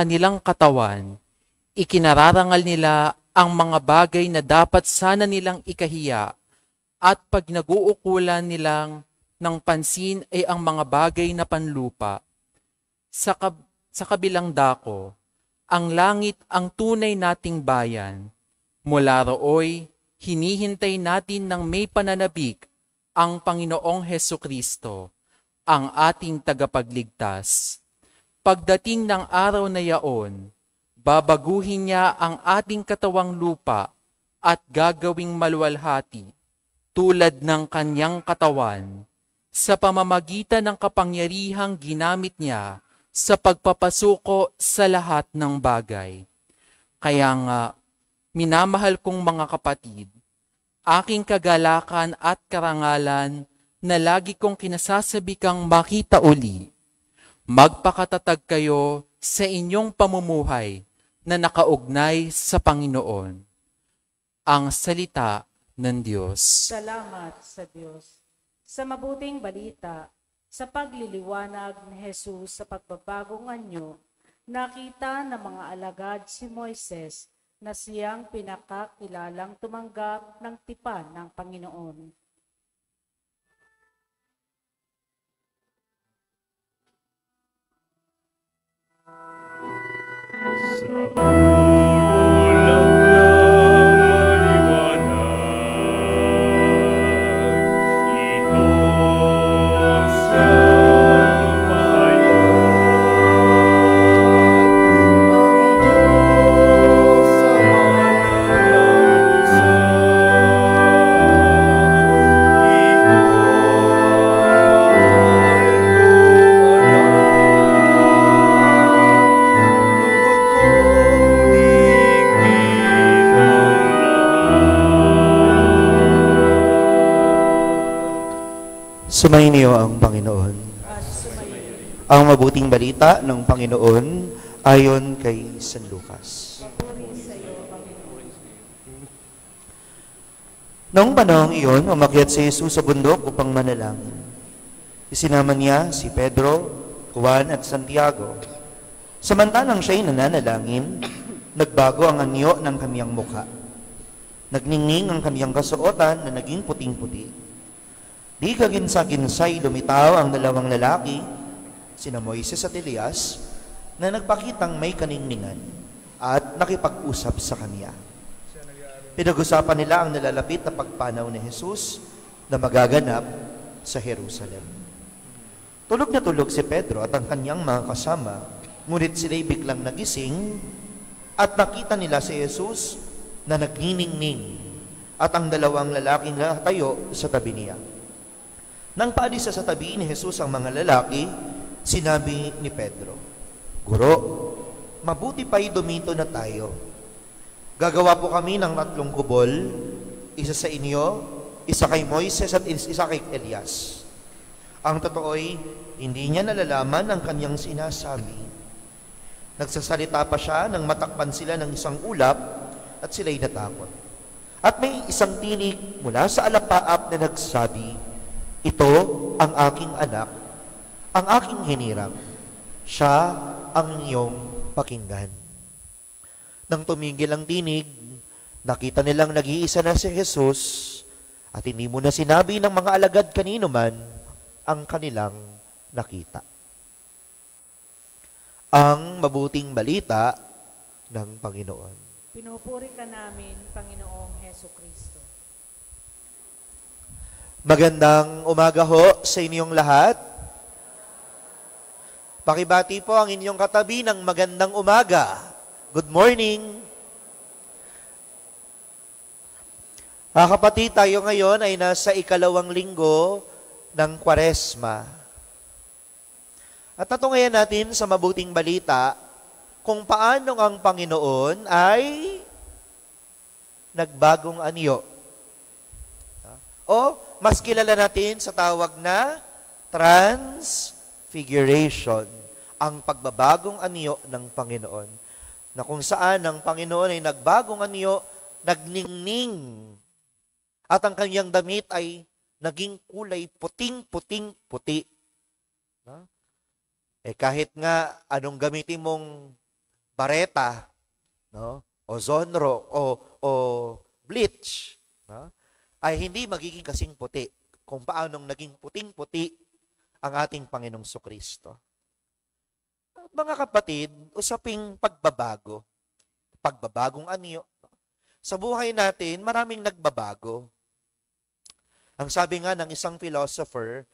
kanilang katawan, ikinararangal nila ang mga bagay na dapat sana nilang ikahiya at pag naguukulan nilang ng pansin ay ang mga bagay na panlupa. Sa kabilang dako, ang langit ang tunay nating bayan. Mula rooy, hinihintay natin ng may pananabik ang Panginoong Hesukristo, ang ating tagapagligtas. Pagdating ng araw na yaon, babaguhin niya ang ating katawang lupa at gagawing maluwalhati tulad ng kanyang katawan sa pamamagitan ng kapangyarihang ginamit niya sa pagpapasuko sa lahat ng bagay. Kaya nga, minamahal kong mga kapatid, aking kagalakan at karangalan na lagi kong kinasasabi kang makita uli. Magpakatatag kayo sa inyong pamumuhay na nakaugnay sa Panginoon. Ang salita ng Diyos. Salamat sa Diyos. Sa mabuting balita, sa pagliliwanag ni Jesus sa pagbabagong anyo, nakita ng mga alagad si Moises na siyang pinakakilalang tumanggap ng tipan ng Panginoon. Sumainyo ang Panginoon. Ang mabuting balita ng Panginoon ayon kay San Lucas. Noong panahong iyon, umakyat si Jesus sa bundok upang manalangin. Isinama niya si Pedro, Juan at Santiago. Samantalang siya'y nananalangin, nagbago ang anyo ng kamiyang mukha. Nagningning ang kamiyang kasuotan na naging puting-puti. Di kaginsa-ginsay lumitaw ang dalawang lalaki, sina Moises at Elias, na nagpakitang may kaningningan at nakipag-usap sa kanya. Pinag-usapan nila ang nalalapit na pagpanaw ni Jesus na magaganap sa Jerusalem. Tulog na tulog si Pedro at ang kanyang mga kasama, ngunit sila'y biglang nagising at nakita nila si Jesus na nagniningning at ang dalawang lalaking nakatayo sa tabi niya. Nang paalis sa tabi ni Jesus ang mga lalaki, sinabi ni Pedro, "Guro, mabuti pa'y dumito na tayo. Gagawa po kami ng 3 kubol, isa sa inyo, isa kay Moises at isa kay Elias." Ang totoo'y, hindi niya nalalaman ang kanyang sinasabi. Nagsasalita pa siya nang matakpan sila ng isang ulap at sila'y natakot. At may isang tinig mula sa alapaap na nagsabi, "Ito ang aking anak, ang aking hinirang. Siya ang inyong pakinggan." Nang tumigil ang tinig, nakita nilang nag-iisa na si Jesus at hindi mo na sinabi ng mga alagad kanino man ang kanilang nakita. Ang mabuting balita ng Panginoon. Pinupuri ka namin, Panginoong Hesukristo. Magandang umaga ho sa inyong lahat. Pakibati po ang inyong katabi ng magandang umaga. Good morning. Kapatid, tayo ngayon ay nasa 2nd linggo ng Kwaresma. At natungayan natin sa mabuting balita kung paano ang Panginoon ay nagbagong anyo. O mas kilala natin sa tawag na transfiguration, ang pagbabagong anyo ng Panginoon. Na kung saan ang Panginoon ay nagbagong anyo, nagningning, at ang kanyang damit ay naging kulay puting-puting-puti. Kahit nga anong gamitin mong bareta, no? O zonro, o bleach, no? Ay hindi magiging kasing puti kung paanong naging puting-puti ang ating Panginoong Kristo. Mga kapatid, usaping pagbabago. Pagbabagong anyo. Sa buhay natin, maraming nagbabago. Ang sabi nga ng isang philosopher,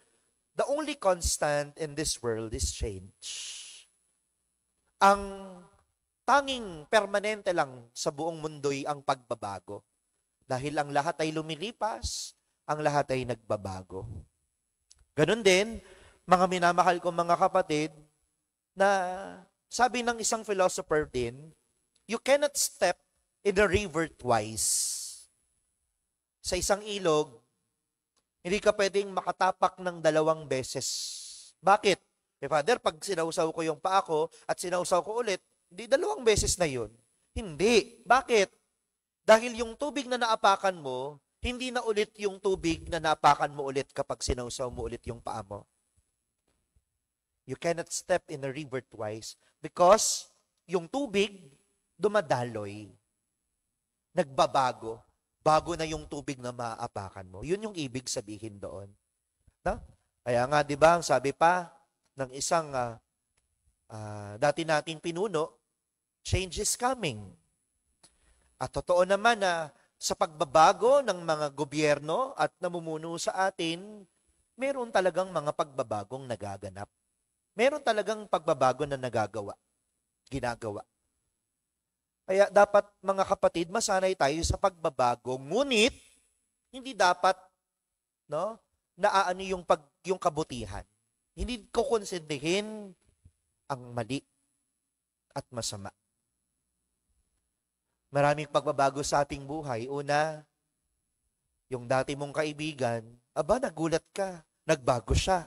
the only constant in this world is change. Ang tanging permanente lang sa buong mundo'y ang pagbabago. Dahil ang lahat ay lumilipas, ang lahat ay nagbabago. Ganon din, mga minamahal kong mga kapatid, na sabi ng isang philosopher din, you cannot step in the river twice. Sa isang ilog, hindi ka pwedeng makatapak ng 2 beses. Bakit? Father, pag sinausaw ko yung paa ko at sinausaw ko ulit, di 2 beses na yun. Hindi. Bakit? Dahil yung tubig na naapakan mo, hindi na ulit yung tubig na naapakan mo ulit kapag sinausaw mo ulit yung paa mo. You cannot step in a river twice because yung tubig dumadaloy. Nagbabago. Bago na yung tubig na maaapakan mo. Yun yung ibig sabihin doon. No? Kaya nga, di ba, sabi pa ng isang dati nating pinuno, change is coming. At totoo naman na sa pagbabago ng mga gobyerno at namumuno sa atin, meron talagang mga pagbabagong nagaganap. Meron talagang pagbabago na ginagawa. Kaya dapat, mga kapatid, masanay tayo sa pagbabago. Ngunit, hindi dapat, no, naaano yung kabutihan. Hindi ko konsintihin ang mali at masama. Maraming pagbabago sa ating buhay. Una, yung dati mong kaibigan, aba, nagulat ka, nagbago siya.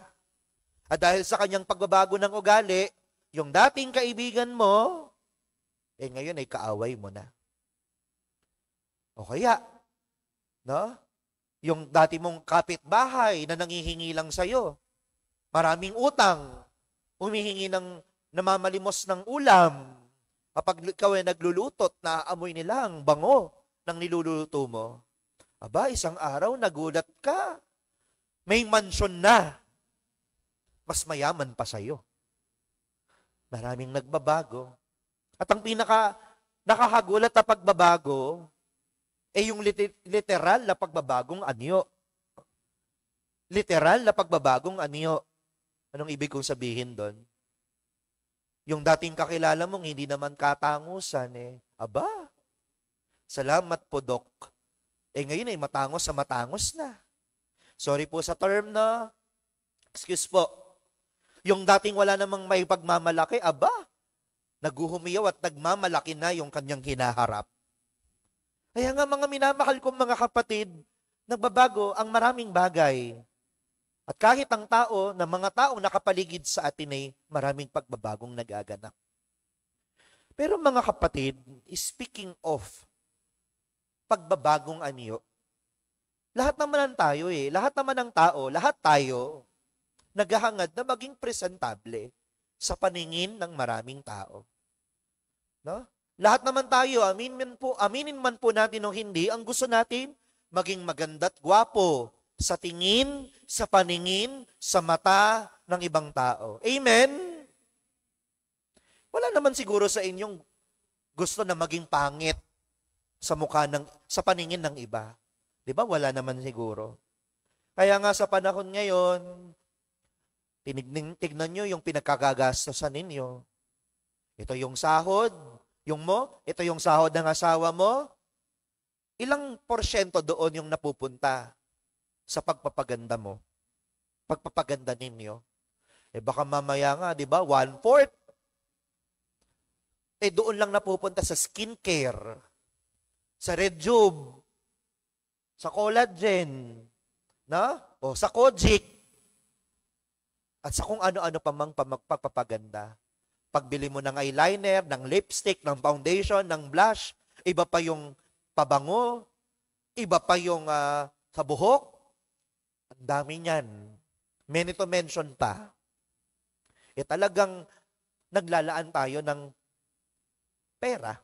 At dahil sa kanyang pagbabago ng ugali, yung dating kaibigan mo, ngayon ay kaaway mo na. O kaya, no? Yung dati mong kapitbahay na nangihingi lang sa'yo, maraming utang, humihingi ng namamalimos ng ulam. Kapag ikaw ay naglulutot, naaamoy nila ang bango ng niluluto mo. Aba, isang araw, nagulat ka. May mansyon na. Mas mayaman pa sa'yo. Maraming nagbabago. At ang pinaka nakakagulat na pagbabago ay yung literal na pagbabagong anyo. Literal na pagbabagong anyo. Anong ibig kong sabihin doon? Yung dating kakilala mong hindi naman katangusan aba, salamat po, Dok. Ngayon ay matangos sa matangos na. Sorry po sa term na, excuse po. Yung dating wala namang may pagmamalaki, aba, naguhumiyaw at nagmamalaki na yung kanyang hinaharap. Kaya nga mga minamahal kong mga kapatid, nagbabago ang maraming bagay. At kahit ang tao, na mga taong nakapaligid sa atin ay maraming pagbabagong nagaganap. Pero mga kapatid, speaking of pagbabagong anyo, lahat naman ng tayo lahat naman ng tao, lahat tayo, naghahangad na maging presentable sa paningin ng maraming tao. No? Lahat naman tayo, aminin man po natin o hindi, ang gusto natin, maging maganda't gwapo sa tingin, sa paningin, sa mata ng ibang tao. Amen? Wala naman siguro sa inyong gusto na maging pangit sa paningin ng iba. Di ba? Wala naman siguro. Kaya nga sa panahon ngayon, tignan nyo yung pinagkakagastosan ninyo. Ito yung sahod, ito yung sahod ng asawa mo. Ilang porsyento doon yung napupunta sa pagpapaganda mo? Pagpapaganda ninyo. Baka mamaya nga, di ba, 1/4. Doon lang napupunta sa skincare, sa Rejuve, sa collagen, o sa Kojic, at sa kung ano-ano pa mang pagpapaganda. Pagbili mo ng eyeliner, ng lipstick, ng foundation, ng blush, iba pa yung pabango, iba pa yung sa buhok. Ang dami niyan. Many to mention pa. Talagang naglalaan tayo ng pera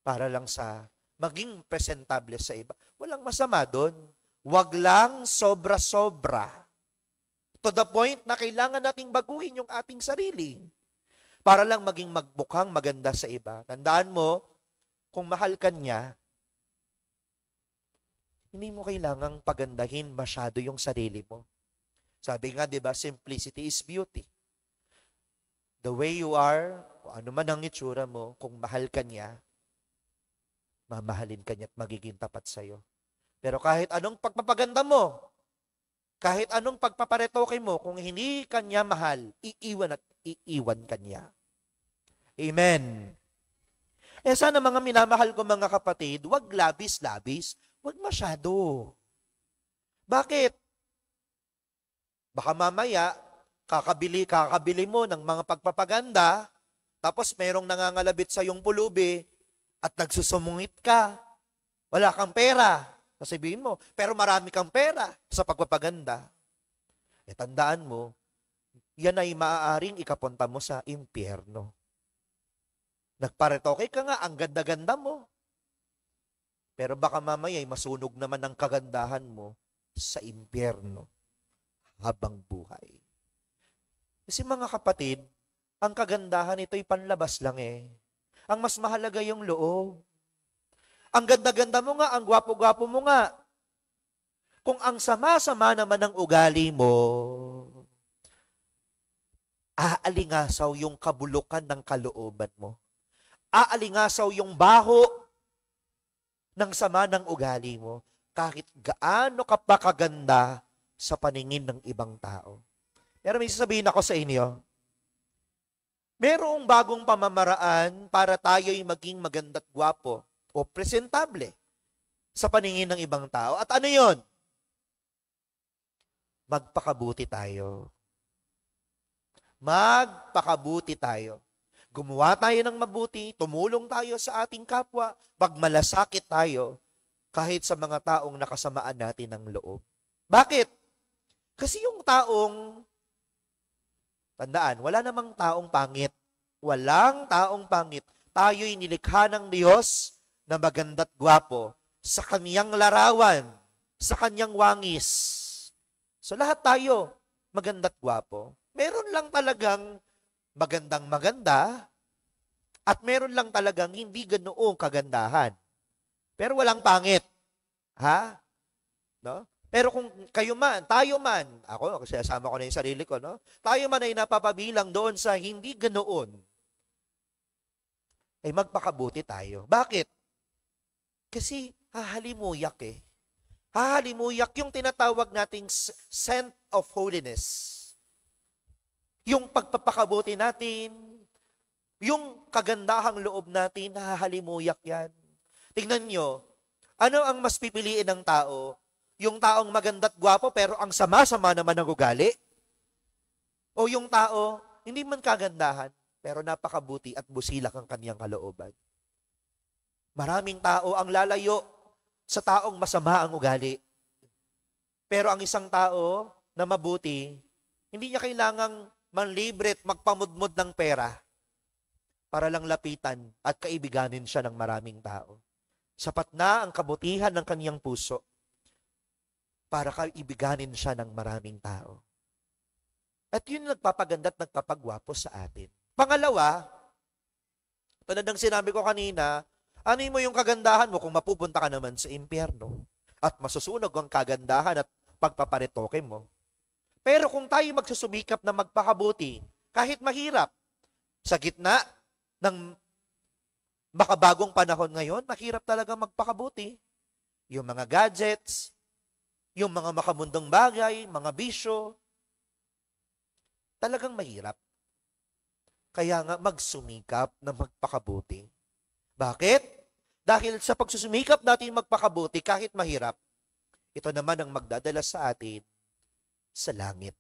para lang sa maging presentable sa iba. Walang masama doon. Wag lang sobra-sobra. To the point na kailangan nating baguhin yung ating sarili para lang maging magmukhang maganda sa iba. Tandaan mo, kung mahal ka niya, hindi mo kailangang pagandahin masyado yung sarili mo. Sabi nga, di ba, simplicity is beauty. The way you are, kung ano man ang itsura mo, kung mahal ka niya, mamahalin ka niya at magiging tapat sa'yo. Pero kahit anong pagpapaganda mo, kahit anong pagpaparetoke mo, kung hindi ka niya mahal, iiwan at iiwan ka niya. Amen. Eh sana mga minamahal ko mga kapatid, wag labis-labis, wag masyado. Bakit? Baka mamaya, kakabili mo ng mga pagpapaganda, tapos merong nangangalabit sa iyong pulubi, at nagsusumungit ka. Wala kang pera. Sasabihin mo, pero marami kang pera sa pagpapaganda. E tandaan mo, yan ay maaaring ikapunta mo sa impyerno. Nagparetoke ka nga, ang ganda-ganda mo. Pero baka mamaya ay masunog naman ang kagandahan mo sa impyerno habang buhay. Kasi mga kapatid, ang kagandahan ito'y panlabas lang eh. Ang mas mahalaga yung loob. Ang ganda-ganda mo nga, ang gwapo-gwapo mo nga. Kung ang sama-sama naman ng ugali mo, aalingasaw yung kabulukan ng kalooban mo. Aalingasaw yung baho ng sama ng ugali mo, kahit gaano ka pa kaganda sa paningin ng ibang tao. Pero may sasabihin ako sa inyo, merong bagong pamamaraan para tayo'y maging maganda't gwapo o presentable sa paningin ng ibang tao. At ano yon? Magpakabuti tayo. Magpakabuti tayo. Gumawa tayo ng mabuti, tumulong tayo sa ating kapwa, magmalasakit tayo kahit sa mga taong nakasamaan natin ng loob. Bakit? Kasi yung taong, tandaan, wala namang taong pangit. Walang taong pangit. Tayo'y nilikha ng Diyos na maganda't gwapo sa kaniyang larawan, sa kaniyang wangis. So lahat tayo maganda't gwapo. Meron lang talagang magandang maganda at meron lang talagang hindi ganoong kagandahan. Pero walang pangit. Ha? No? Pero kung kayo man, tayo man, ako kasi asama ko na yung sarili ko, no? Tayo man ay napapabilang doon sa hindi ganoon, ay magpakabuti tayo. Bakit? Kasi hahalimuyak eh. Hahalimuyak yung tinatawag nating scent of holiness. Yung pagpapakabuti natin, yung kagandahang loob natin, hahalimuyak yan. Tingnan nyo, ano ang mas pipiliin ng tao? Yung taong maganda't gwapo pero ang sama-sama naman ng ugali? O yung tao, hindi man kagandahan, pero napakabuti at busilak ang kaniyang kalooban? Maraming tao ang lalayo sa taong masama ang ugali. Pero ang isang tao na mabuti, hindi niya kailangang manlibre at magpamudmod ng pera para lang lapitan at kaibiganin siya ng maraming tao. Sapat na ang kabutihan ng kaniyang puso para kaibiganin siya ng maraming tao. At yun nagpapaganda at nagpapagwapo sa atin. Pangalawa, tulad ng sinabi ko kanina, ano mo yung kagandahan mo kung mapupunta ka naman sa impyerno at masusunog ang kagandahan at pagpaparetoke mo. Pero kung tayo magsusumikap na magpakabuti, kahit mahirap, sa gitna ng makabagong panahon ngayon, mahirap talaga magpakabuti. Yung mga gadgets, yung mga makamundong bagay, mga bisyo, talagang mahirap. Kaya nga magsumikap na magpakabuti. Bakit? Dahil sa pagsusumikap natin magpakabuti kahit mahirap, ito naman ang magdadala sa atin sa langit.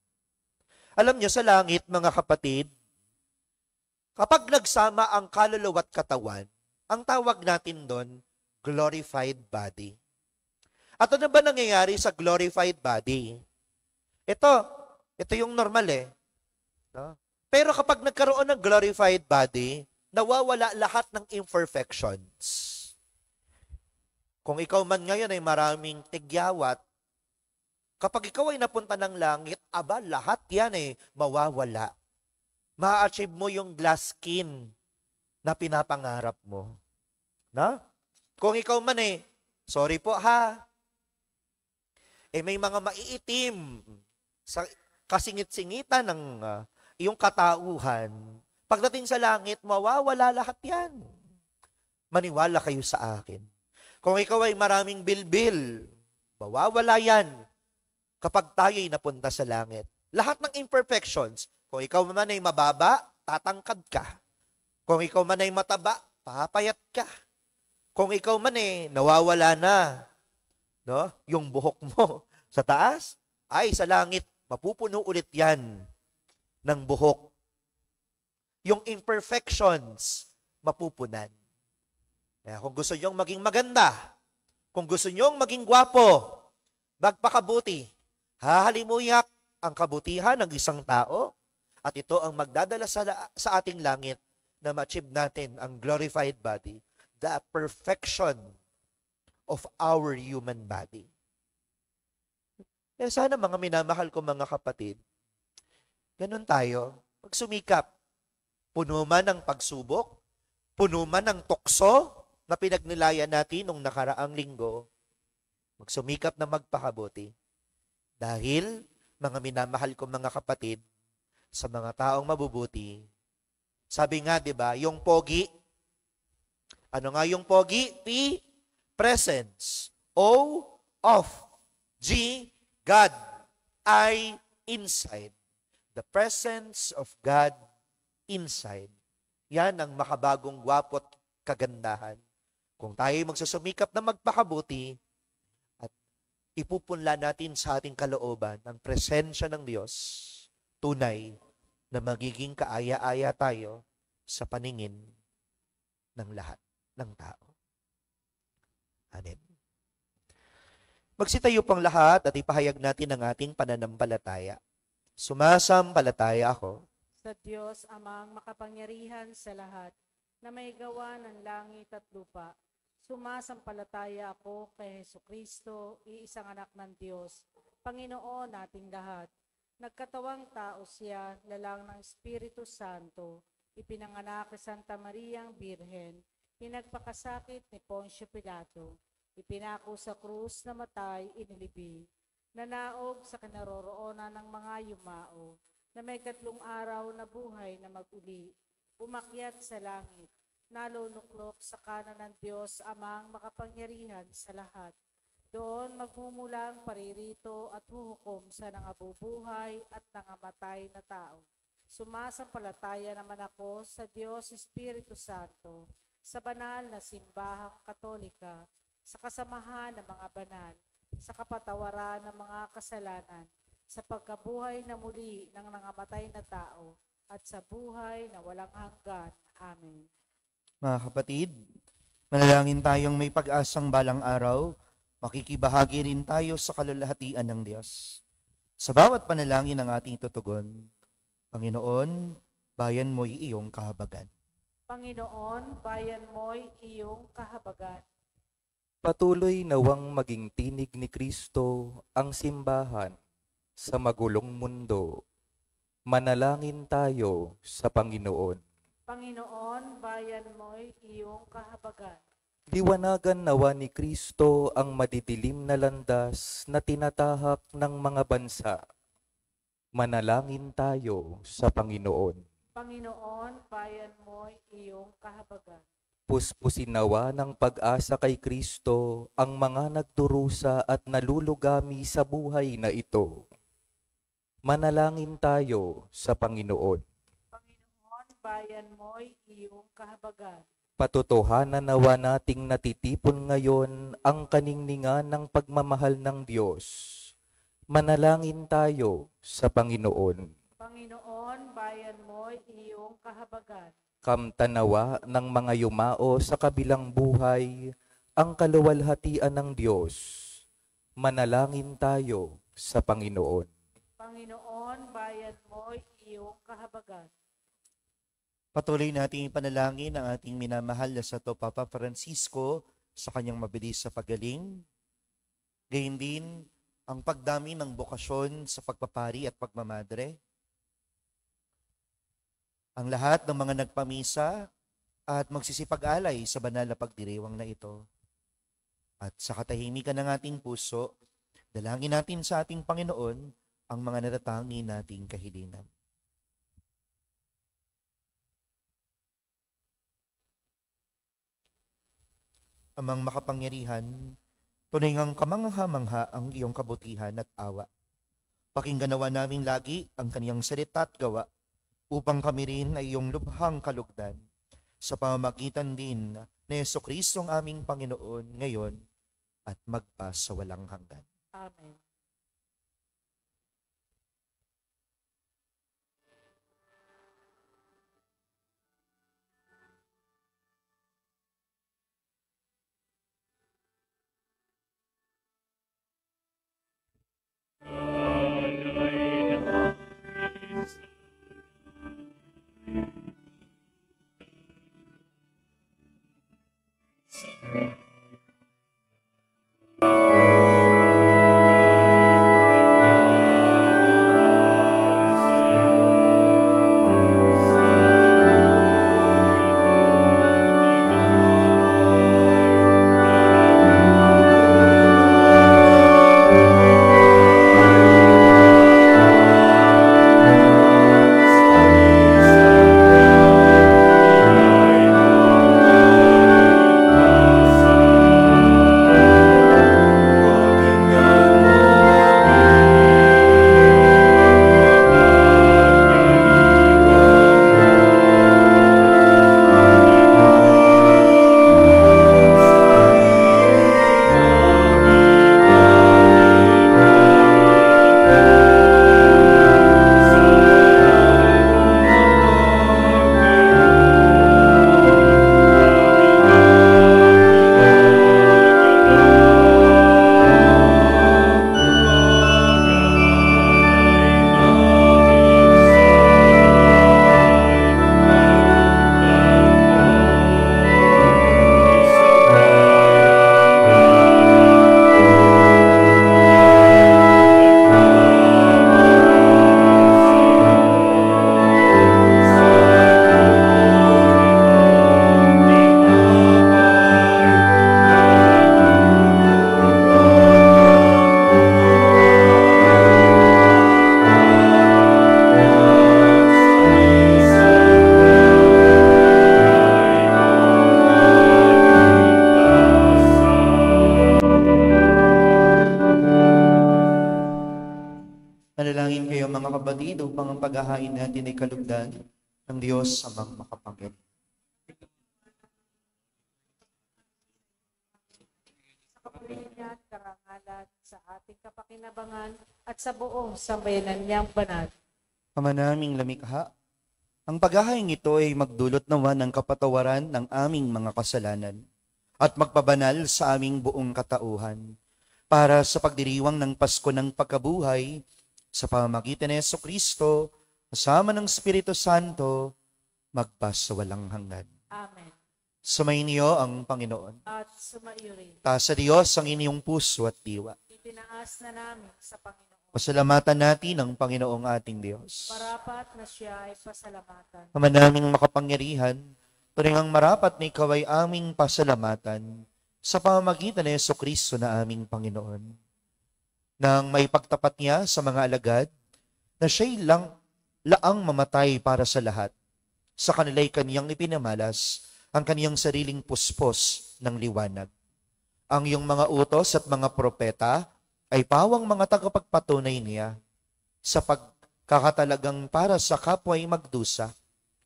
Alam niyo, sa langit, mga kapatid, kapag nagsama ang kaluluwa at katawan, ang tawag natin doon, glorified body. At ano ba nangyayari sa glorified body? Ito yung normal eh. No? Pero kapag nagkaroon ng glorified body, nawawala lahat ng imperfections. Kung ikaw man ngayon ay maraming tigyawat, kapag ikaw ay napunta ng langit, aba, lahat yan mawawala. Ma-achieve mo yung glass skin na pinapangarap mo. Na? Kung ikaw man sorry po ha, may mga maiitim sa kasingit-singitan ng iyong katauhan. Pagdating sa langit, mawawala lahat yan. Maniwala kayo sa akin. Kung ikaw ay maraming bilbil, mawawala yan kapag tayo'y napunta sa langit. Lahat ng imperfections, kung ikaw man ay mababa, tatangkad ka. Kung ikaw man ay mataba, papayat ka. Kung ikaw man nawawala na, no, yung buhok mo sa taas, ay sa langit, mapupuno ulit yan ng buhok. Yung imperfections, mapupunan. Kaya kung gusto nyong maging maganda, kung gusto nyong maging gwapo, magpakabuti, hahalimuyak ang kabutihan ng isang tao, at ito ang magdadala sa ating langit na ma-achieve natin ang glorified body, the perfection of our human body. Kaya sana mga minamahal ko mga kapatid, ganun tayo, pagsumikap, puno man ng pagsubok, puno man ng tukso na pinagnilayan natin nung nakaraang linggo, magsumikap na magpakabuti. Dahil, mga minamahal ko mga kapatid, sa mga taong mabubuti, sabi nga, di ba, yung pogi, ano nga yung pogi? P, presence. O, of. G, God. I, inside. The presence of God inside. Yan ang makabagong gwapo't kagandahan. Kung tayo magsusumikap na magpakabuti at ipupunla natin sa ating kalooban ang presensya ng Diyos, tunay na magiging kaaya-aya tayo sa paningin ng lahat ng tao. Amen. Magsitayo pang lahat at ipahayag natin ang ating pananampalataya. Sumasampalataya ako sa Diyos amang makapangyarihan sa lahat, na may gawa ng langit at lupa. Sumasampalataya ako kay Hesukristo, iisang anak ng Diyos, Panginoon nating lahat. Nagkatawang tao siya, lalang ng Espiritu Santo, ipinanganak kay Santa Mariang Birhen, pinagpakasakit ni Poncio Pilato, ipinako sa krus na matay, inilibing, nanaog sa kinaroroonan ng mga yumao, na may 3 araw na buhay na mag-uli, umakyat sa langit, nalunuklok sa kanan ng Diyos amang makapangyarihan sa lahat. Doon magmumulang paririto at huhukom sa nangabubuhay at nangamatay na tao. Sumasampalataya naman ako sa Diyos Espiritu Santo, sa banal na simbahang katolika, sa kasamahan ng mga banal, sa kapatawaran ng mga kasalanan, sa pagkabuhay na muli ng nangamatay na tao, at sa buhay na walang hanggan. Amen. Mga kapatid, manalangin tayong may pag-asang balang araw, makikibahagi rin tayo sa kalulahatian ng Diyos. Sa bawat panalangin ng ating tutugon, Panginoon, bayan mo'y iyong kahabagan. Panginoon, bayan mo'y iyong kahabagan. Patuloy nawang maging tinig ni Kristo ang simbahan sa magulong mundo. Manalangin tayo sa Panginoon. Panginoon, bayan mo'y iyong kahabagan. Liwanagan nawa ni Kristo ang madidilim na landas na tinatahak ng mga bansa. Manalangin tayo sa Panginoon. Panginoon, bayan mo'y iyong kahabagan. Puspusin nawa ng pag-asa kay Kristo ang mga nagdurusa at nalulugami sa buhay na ito. Manalangin tayo sa Panginoon. Panginoon, bayan mo'y iyong kahabagan. Patotohanan nawa nating natitipon ngayon ang kaningningan ng pagmamahal ng Diyos. Manalangin tayo sa Panginoon. Panginoon, bayan mo'y iyong kahabagan. Kamtanawa ng mga yumao sa kabilang buhay ang kaluwalhatian ng Diyos. Manalangin tayo sa Panginoon. Panginoon, bayan mo'y iyong kahabagan. Patuloy nating ipanalangin ang ating minamahal na Santo Papa Francisco sa kanyang mabilis sa pagaling. Gayun din ang pagdami ng bokasyon sa pagpapari at pagmamadre. Ang lahat ng mga nagpamisa at magsisipag-alay sa banal na pagdiriwang na ito. At sa katahimikan ng ating puso, dalangin natin sa ating Panginoon ang mga natatangi nating kahilingan. Amang makapangyarihan, tunay ngang kamangha-mangha ang iyong kabutihan at awa. Pakinggan nawa namin lagi ang kaniyang salita at gawa upang kami rin ay iyong lubhang kalugdan sa pamamagitan din ni Jesucristo ang aming Panginoon ngayon at magpa sa walang hanggan. Amen. Manalangin kayo mga kapatid upang ang paghahain natin ay kalugdan ng Diyos amang makapangyarihan. Sa kapurihan, karangalan, sa ating kapakinabangan at sa buong sambayanan niyang banal. Ama naming lamikha, ang paghahain ito ay magdulot naman ng kapatawaran ng aming mga kasalanan at magpabanal sa aming buong katauhan para sa pagdiriwang ng Pasko ng pagkabuhay sa pamamagitan ni Jesucristo kasama ng Espiritu Santo magpasawalang hanggan. Amen. Sumainyo ang Panginoon. At sumaiyo rin. Taas sa Diyos ang inyong puso at diwa. Itinaas na namin sa Panginoon. Pasalamatan natin ang Panginoong ating Diyos. Marapat na siya ay pasalamatan. Ama naming makapangyarihan, turing ang marapat na ikaw ay aming pasalamatan sa pamamagitan ni Jesucristo na aming Panginoon. Nang maipagtapat niya sa mga alagad na siya'y laang mamatay para sa lahat, sa kanila'y kaniyang ipinamalas ang kaniyang sariling puspos ng liwanag. Ang iyong mga utos at mga propeta ay pawang mga tagapagpatunay niya sa pagkakatalagang para sa kapwa'y magdusa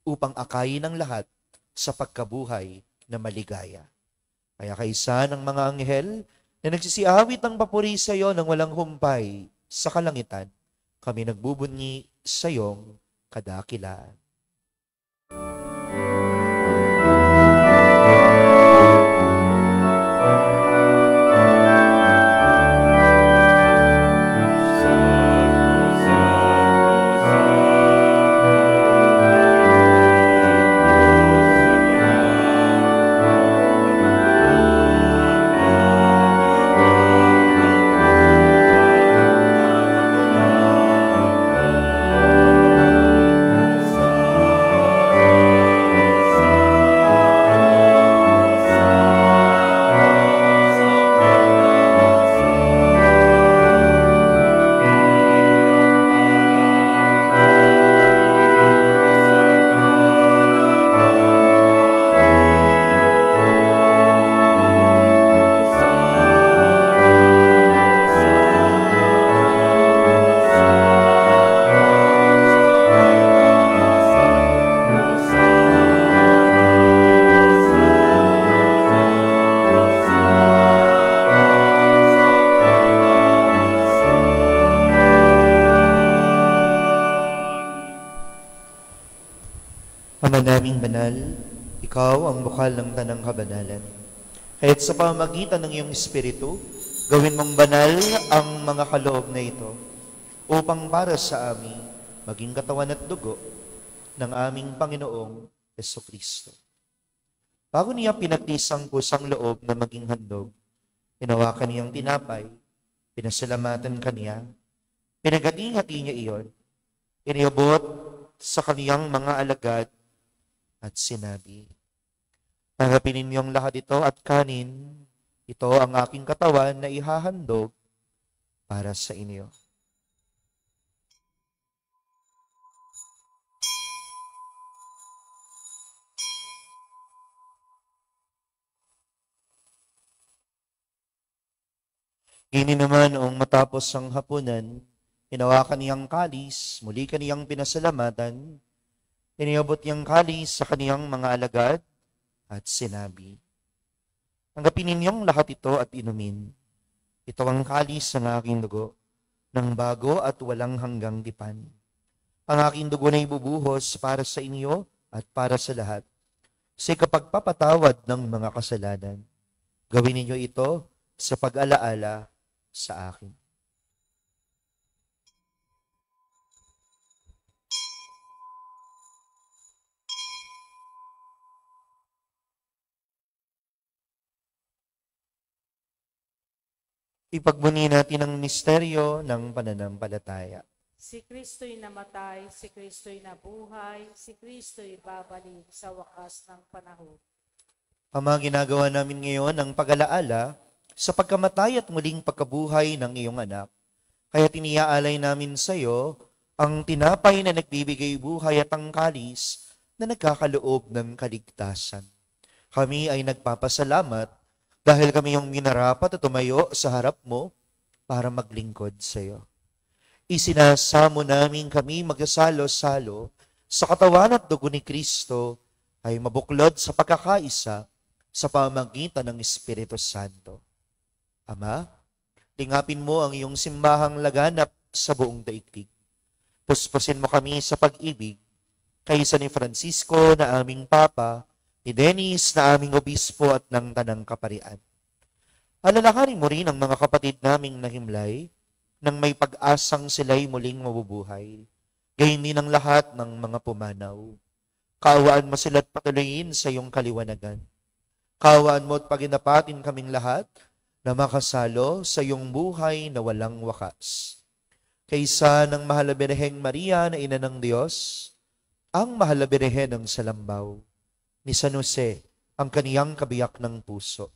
upang akayin ang lahat sa pagkabuhay na maligaya. Kaya kaisa ng mga anghel na nagsisiawit ng papuri sa iyo ng walang humpay sa kalangitan, kami nagbubunyi sa iyong kadakilaan. banal, ikaw ang bukal ng tanang kabanalan. Kahit sa pamamagitan ng iyong Espiritu, gawin mong banal ang mga kaloob na ito upang para sa amin maging katawan at dugo ng aming Panginoong Jesucristo. Bago niya pinagtisang kusang loob na maging handog, hinawakan niyang tinapay, pinasalamatan kaniya, pinagati-hati niya iyon, iniabot sa kaniyang mga alagad at sinabi, "Tanggapin ninyong lahat ito at kanin, ito ang aking katawan na ihahandog para sa inyo." Gini naman noong matapos ang hapunan, hinawakan niyang kalis, muli kaniyang pinasalamatan, iniabot niyang kalis sa kaniyang mga alagad at sinabi, "Tanggapin ninyong lahat ito at inumin. Ito ang kalis ng aking dugo, ng bago at walang hanggang tipan. Ang aking dugo na ibubuhos para sa inyo at para sa lahat, sa kapagpapatawad ng mga kasalanan. Gawin ninyo ito sa pag-alaala sa akin." Ipagbuni natin ang misteryo ng pananampalataya. Si Kristo'y namatay, si Kristo'y nabuhay, si Kristo'y babalik sa wakas ng panahon. Ama, ginagawa namin ngayon ang pag-alaala sa pagkamatay at muling pagkabuhay ng iyong anak. Kaya tiniaalay namin sa iyo ang tinapay na nagbibigay buhay at ang kalis na nagkakaloob ng kaligtasan. Kami ay nagpapasalamat dahil kami yung minarapat at tumayo sa harap mo para maglingkod sa iyo. Isinasamo namin kami magsasalo-salo sa katawan at dugo ni Kristo ay mabuklod sa pagkakaisa sa pamamagitan ng Espiritu Santo. Ama, lingapin mo ang iyong simbahang laganap sa buong daigdig. Puspusin mo kami sa pag-ibig kaysa ni Francisco na aming Papa, ni Dennis na aming Obispo at ng Tanang Kaparian. Alalahanin mo rin ang mga kapatid naming nahimlay nang may pag-asang sila'y muling mabubuhay. Gayon din ang lahat ng mga pumanaw. Kaawaan mo sila't patuloyin sa iyong kaliwanagan. Kaawaan mo at paginapatin kaming lahat na makasalo sa iyong buhay na walang wakas. Kaysa ng Mahal na Birheng Maria na Ina ng Diyos, ang Mahal na Birhen ng Salambaw, ni San Jose, ang kaniyang kabiyak ng puso.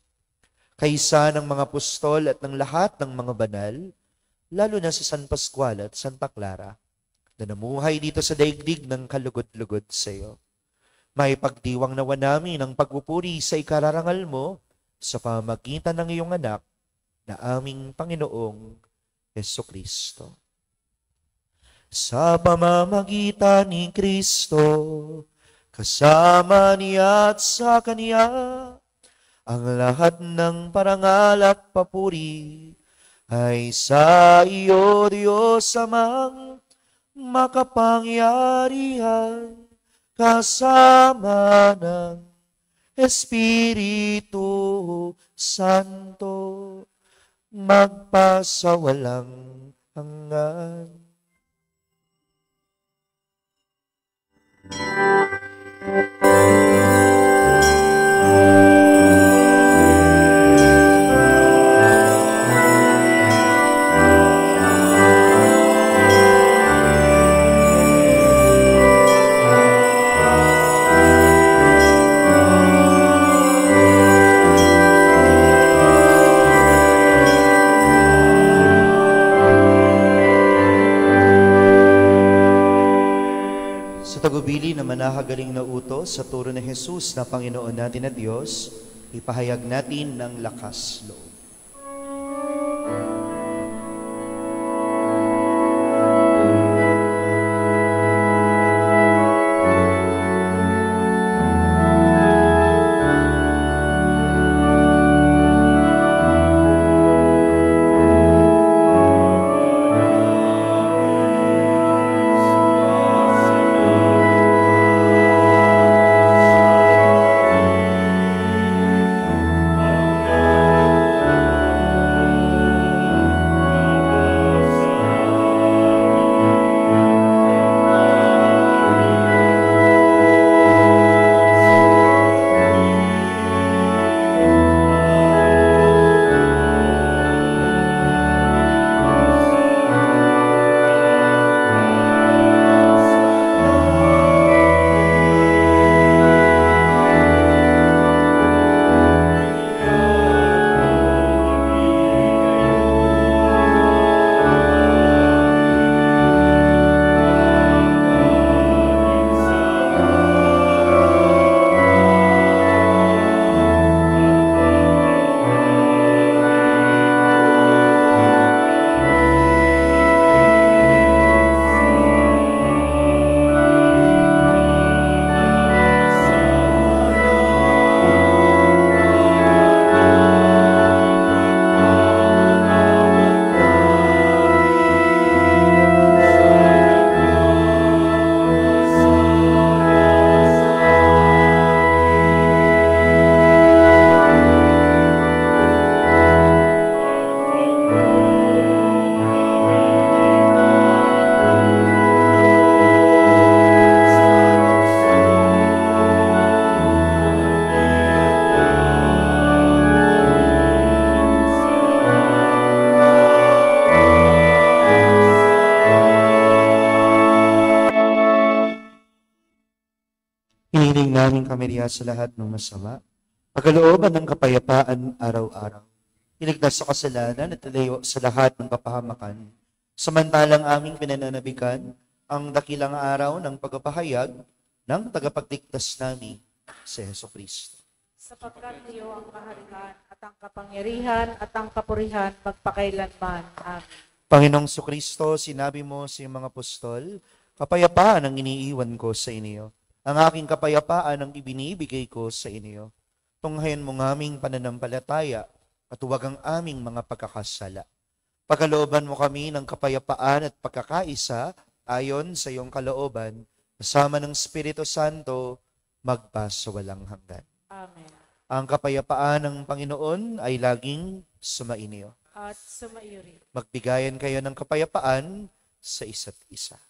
Kaysa ng mga apostol at ng lahat ng mga banal, lalo na sa San Pascual at Santa Clara, na namuhay dito sa daigdig ng kalugod-lugod sa iyo. May pagdiwang nawa namin ang pagpupuri sa ikararangal mo sa pamamagitan ng iyong anak na aming Panginoong Jesucristo. Sa pamamagitan ni Kristo, kasama niya at sa Kaniya, ang lahat ng parangal at papuri ay sa iyo, Diyos Amang makapangyarihan, kasama ng Espiritu Santo, magpasawalang hanggan. Tagubili na manahagaling na utos sa turo ni Jesus na Panginoon natin at Diyos, ipahayag natin ng lakas loob. kami riya sa lahat ng masama. Pagkalooban ng kapayapaan araw-araw. Iligtas sa kasalanan at ilayo sa lahat ng kapahamakan. Samantalang aming pinananabikan ang dakilang araw ng pagpapahayag ng tagapagligtas namin, si Heso Kristo. Sapagkat iyo ang kaharian at ang kapangyarihan at ang kapurihan magpakailanman. Amen. Panginoong Kristo, sinabi mo sa iyong mga apostol, kapayapaan ang iniiwan ko sa inyo. Ang aking kapayapaan ang ibinibigay ko sa inyo. Tunghayan mo ng aming pananampalataya at huwag ang aming mga pagkakasala. Pagkalooban mo kami ng kapayapaan at pagkakaisa ayon sa iyong kalooban, kasama ng Espiritu Santo, magpasawalang hanggan. Amen. Ang kapayapaan ng Panginoon ay laging sumainyo. At sumaiyo rin. Magbigayan kayo ng kapayapaan sa isa't isa.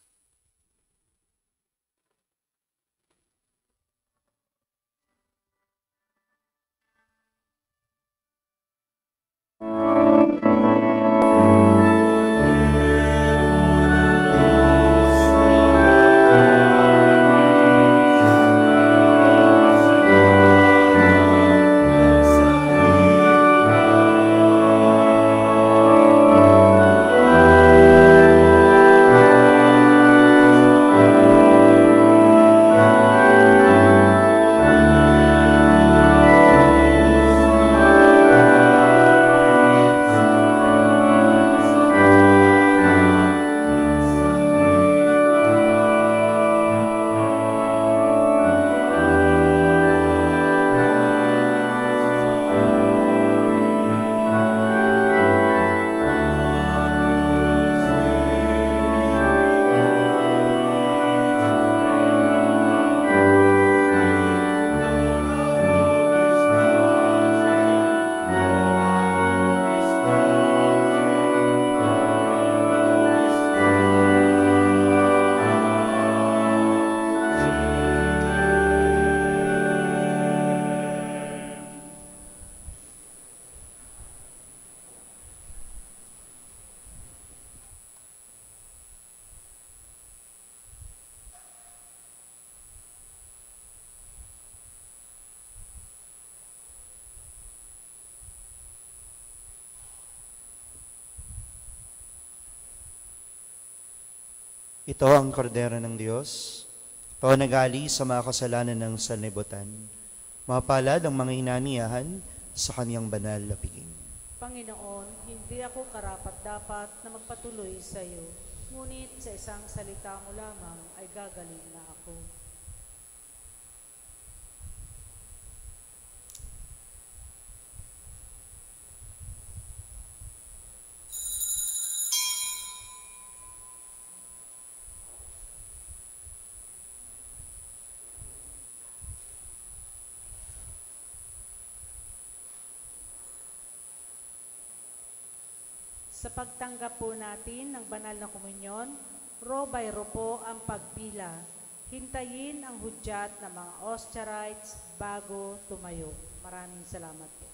Ito ang kordero ng Diyos. Ito ang nagali sa mga kasalanan ng sanlibutan. Mapalad ang mga hinaniyahan sa kaniyang banal na piging. Panginoon, hindi ako karapat-dapat na magpatuloy sa iyo. Ngunit sa isang salita mo lamang ay gagaling na ako. Sa pagtanggap po natin ng banal na komunyon, row by row po ang pagpila. Hintayin ang hudyat ng mga Osterites bago tumayo. Maraming salamat po.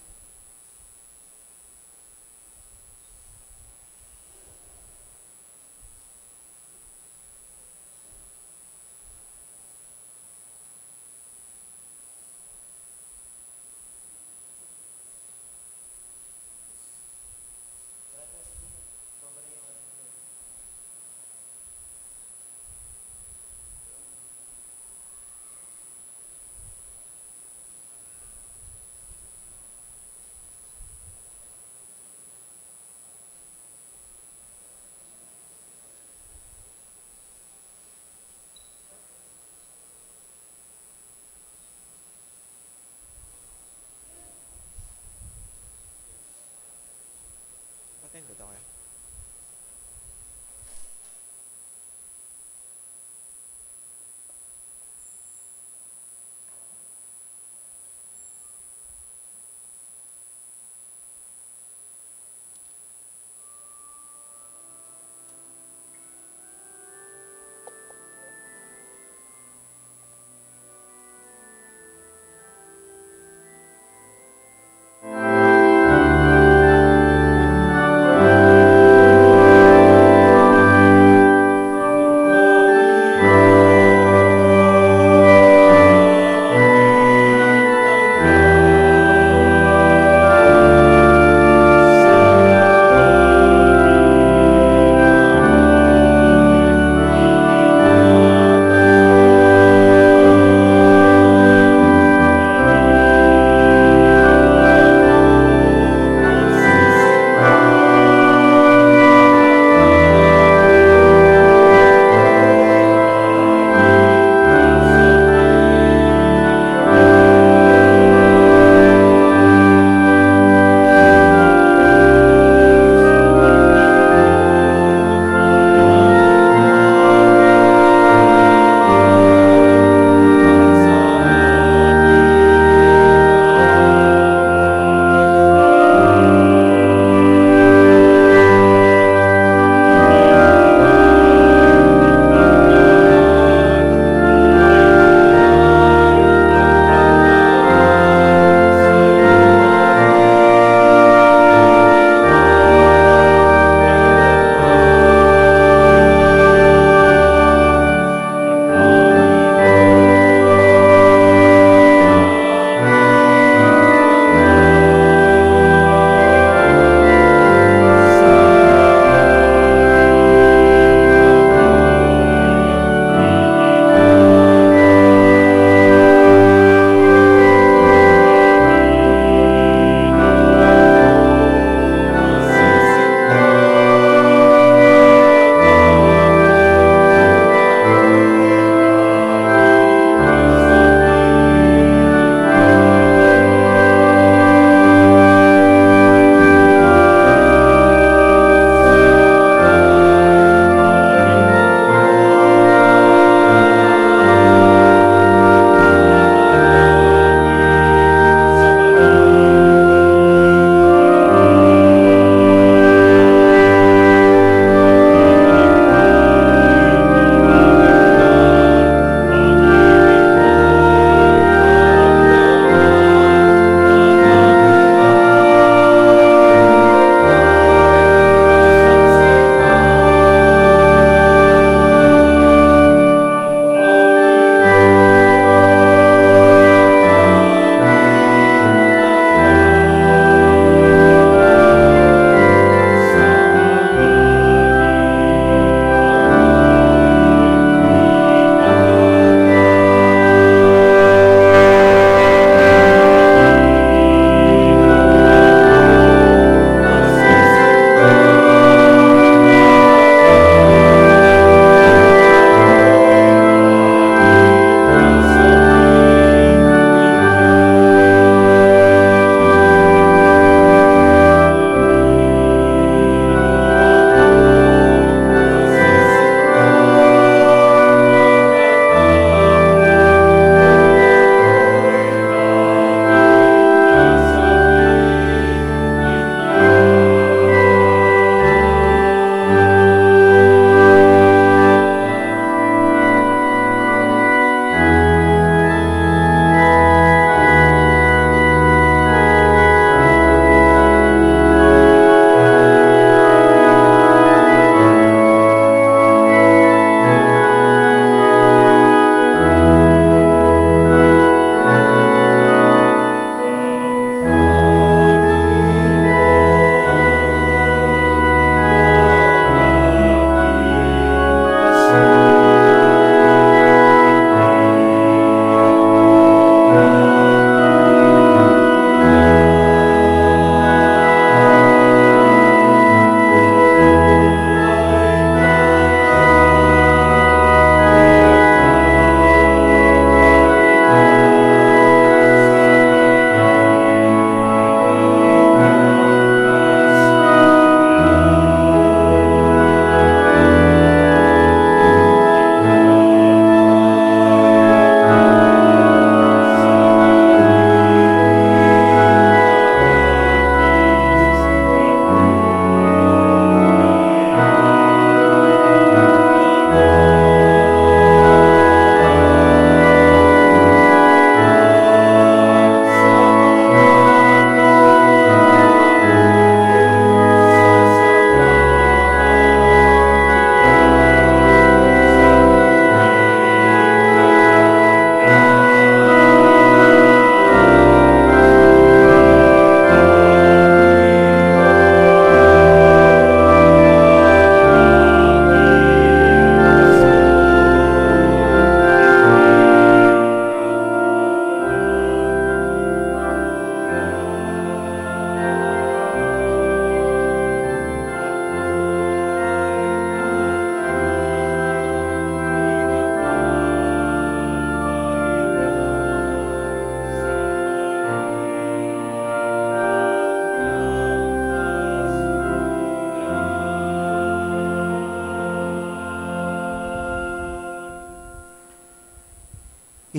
Patayin ko ito kaya.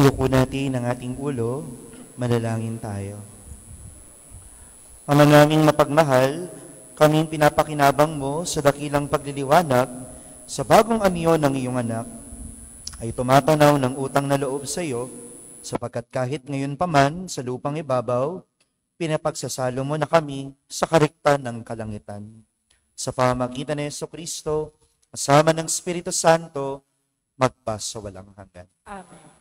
Iyuko natin ang ating ulo, manalangin tayo. Ama naming mapagmahal, kaming pinapakinabang mo sa dakilang pagliliwanag sa bagong anyo ng iyong anak, ay tumatanaw ng utang na loob sa iyo, sapagkat kahit ngayon pa man sa lupang ibabaw, pinapagsasalo mo na kami sa kariktan ng kalangitan. Sa pamamagitan ni Jesucristo, kasama ng Espiritu Santo, magpas sa walang hanggan. Amen.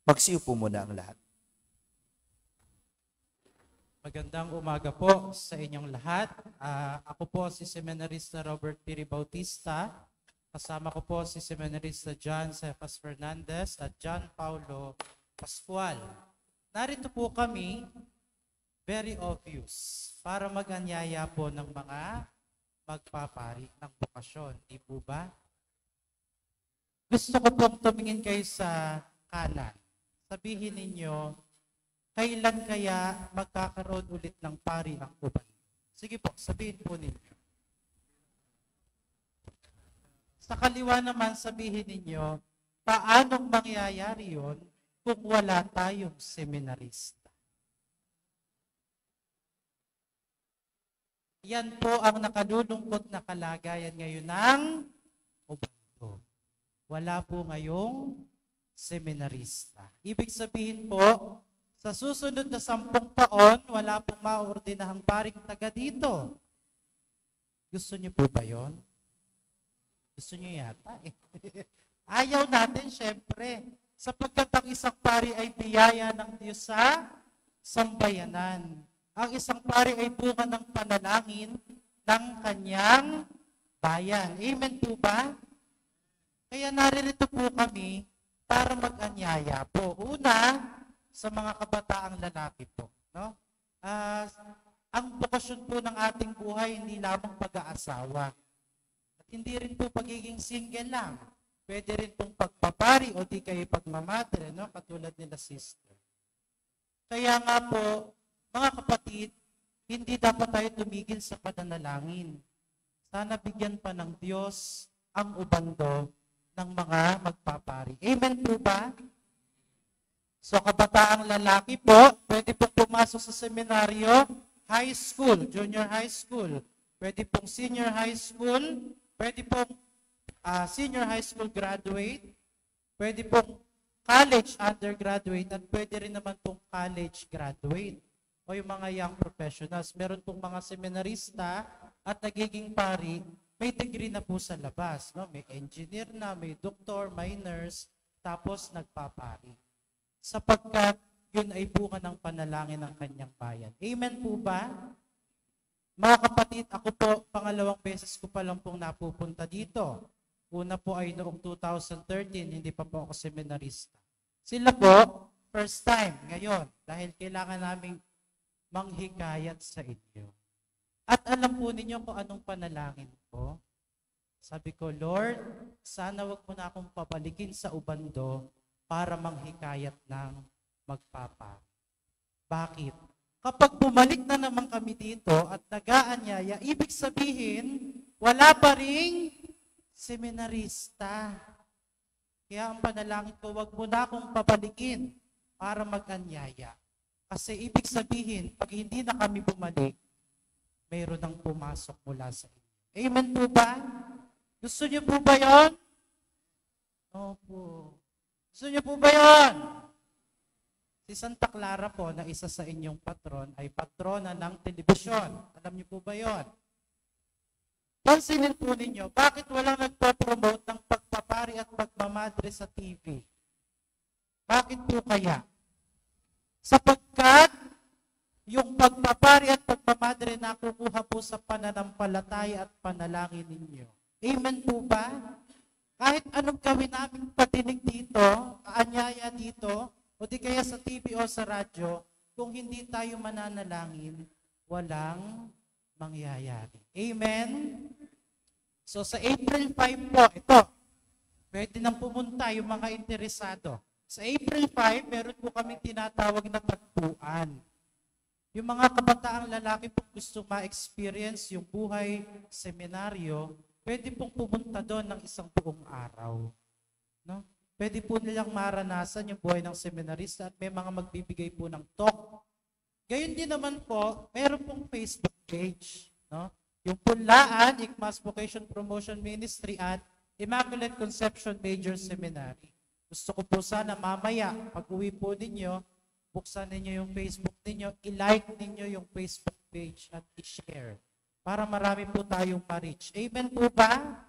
Magsiupo muna ang lahat. Magandang umaga po sa inyong lahat. Ako po si Seminarista Robert Piri Bautista. Kasama ko po si Seminarista John Cephas Fernandez at John Paulo Pascual. Narito po kami, very obvious, para mag-anyaya po ng mga magpapari ng bokasyon. Di po ba? Gusto ko pong tumingin kayo sa kanan. Sabihin ninyo, kailan kaya magkakaroon ulit ng pari ang uban? Sige po, sabihin po ninyo. Sa kaliwa naman, sabihin ninyo, paanong mangyayari yon kung wala tayong seminarista? Yan po ang nakalulungkot na kalagayan ngayon ng Ubando. Wala po ngayong seminarista. Ibig sabihin po, sa susunod na 10 taon, wala pong maordinahang paring taga dito. Gusto niyo po ba yon? Gusto niyo yata eh. Ayaw natin, syempre. Sapagkat ang isang pari ay biyaya ng Diyos sa sambayanan. Ang isang pari ay bunga ng panalangin ng kanyang bayan. Amen po ba? Kaya naririto po kami para mag-anyaya po. Una, sa mga kabataang lalaki po. No? Ang bokasyon po ng ating buhay hindi lamang pag-aasawa. At hindi rin po pagiging single lang. Pwede rin pong pagpapari o di kayo pagmamadre, no? Katulad nila sister. Kaya nga po, mga kapatid, hindi dapat tayo tumigil sa pananalangin. Sana bigyan pa ng Diyos ang ubando ng mga magpapari. Amen po ba? So kabataang lalaki po, pwede pong pumasok sa seminaryo, high school, junior high school, pwede pong senior high school, pwede pong senior high school graduate, pwede pong college undergraduate, at pwede rin naman pong college graduate o yung mga young professionals. Meron pong mga seminarista at nagiging pari, may degree na po sa labas. No? May engineer na, may doktor, may nurse, tapos nagpapari. Sapagkat yun ay bunga ng panalangin ng kanyang bayan. Amen po ba? Mga kapatid, ako po, pangalawang beses ko pa lang pong napupunta dito. Una po ay noong 2013, hindi pa po ako seminarista. Sila po, first time ngayon, dahil kailangan naming manghikayat sa inyo. At alam po ninyo kung anong panalangin ko. Sabi ko, Lord, sana wag mo na akong pabalikin sa ubando para manghikayat ng magpapa. Bakit? Kapag bumalik na naman kami dito at nag-aanyaya, ibig sabihin, wala pa ring seminarista. Kaya ang panalangin ko, wag mo na akong pabalikin para mag-anyaya. Kasi ibig sabihin, pag hindi na kami bumalik, mayroon nang pumasok mula sa inyo. Amen po ba? Gusto niyo po ba yun? Opo. Gusto niyo po ba yun? Si Santa Clara po, na isa sa inyong patron, ay patrona ng telebisyon. Alam niyo po ba yun? Pansinin po ninyo, bakit walang nagpo-promote ng pagpapari at pagmamadre sa TV? Bakit po kaya? Sapagkat yung pagpapari at pagmamadre nakukuha po sa pananampalataya at panalangin ninyo. Amen po ba? Kahit anong gawin namin patinig dito, kaanyaya dito, o di kaya sa TV o sa radyo, kung hindi tayo mananalangin, walang mangyayari. Amen? So sa April 5 po, ito, pwede nang pumunta yung mga interesado. Sa April 5, meron po kaming tinatawag na tagpuan. Yung mga kabataang lalaki po gusto ma-experience yung buhay seminaryo, pwede pong pumunta doon ng isang buong araw. No? pwede po nilang maranasan yung buhay ng seminarista at may mga magbibigay po ng talk. Gayon din naman po, meron pong Facebook page. No? Yung Punlaan, ICMAS Vocation Promotion Ministry at Immaculate Conception Major Seminary. Gusto ko po sana mamaya, pag uwi po ninyo, buksan ninyo yung Facebook ninyo, i-like ninyo yung Facebook page at i-share para marami po tayong ma-reach. Amen po ba?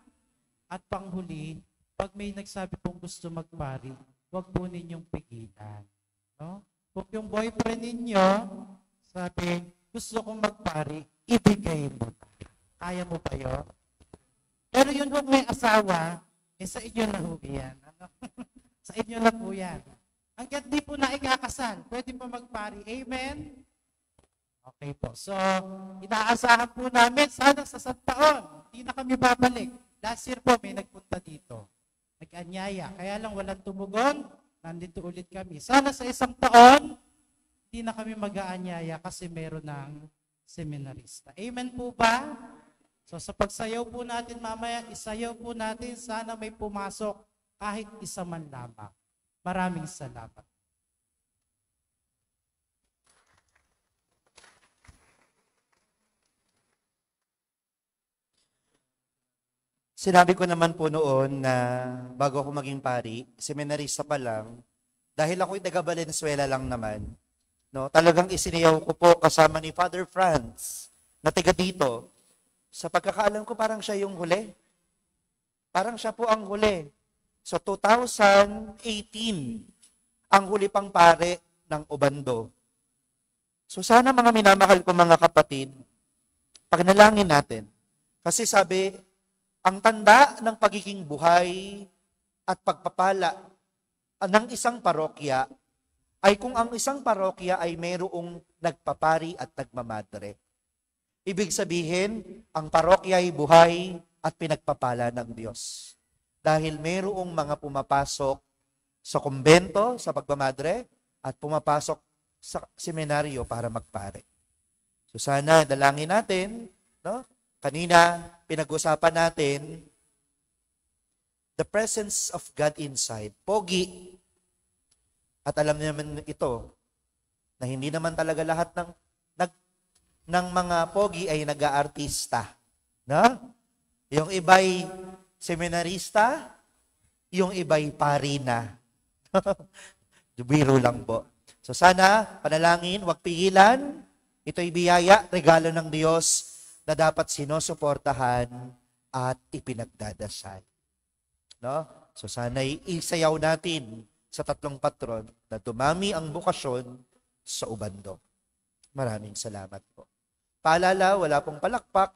At panghuli, pag may nagsabi pong gusto magpari, huwag po ninyong pigilan. No? Kung yung boyfriend ninyo, sabi, gusto kong magpari, ibigay mo na. Kaya mo ba yun? Pero yun kung may asawa, sa inyo na ho yan. Ano? Sa inyo na po yan. Hanggat di po na ikakasal, pwede po magpari. Amen? Okay po. So, inaasahan po namin, sana sa taon, hindi na kami babalik. Last year po, may nagpunta dito. Nag-anyaya. Kaya lang walang tumugon, nandito ulit kami. Sana sa isang taon, hindi na kami mag-aanyaya kasi meron ng seminarista. Amen po ba? So sa pagsayaw po natin mamaya, isayaw po natin, sana may pumasok kahit isa man lamang. Maraming salamat. Sinabi ko naman po noon na bago ako maging pari, seminarista pa lang, dahil ako'y taga Valenzuela lang naman, no, talagang isiniyaw ko po kasama ni Father Franz na taga dito. Sa pagkakaalam ko, parang siya yung huli. Parang siya po ang huli. So 2018, ang huli pang pare ng Obando. So sana mga minamahal ko mga kapatid, pagnalangin natin. Kasi sabi, ang tanda ng pagiging buhay at pagpapala ng isang parokya ay kung ang isang parokya ay mayroong nagpapari at nagmamadre. Ibig sabihin, ang parokya ay buhay at pinagpapala ng Diyos. Dahil mayroong mga pumapasok sa kumbento, sa pagmamadre, at pumapasok sa seminaryo para magpare. So sana dalangin natin, no? Kanina, pinag-usapan natin the presence of God inside. Pogi. At alam naman ito, na hindi naman talaga lahat ng mga pogi ay nag-aartista. No? Yung iba'y seminarista, yung iba'y pari na. Biro lang po. So sana, panalangin, huwag pigilan. Ito'y biyaya, regalo ng Diyos na dapat sinusuportahan at ipinagdadasal. No? So sana'y isayaw natin sa tatlong patron na dumami ang bukasyon sa Ubando. Maraming salamat po. Paalala, wala pong palakpak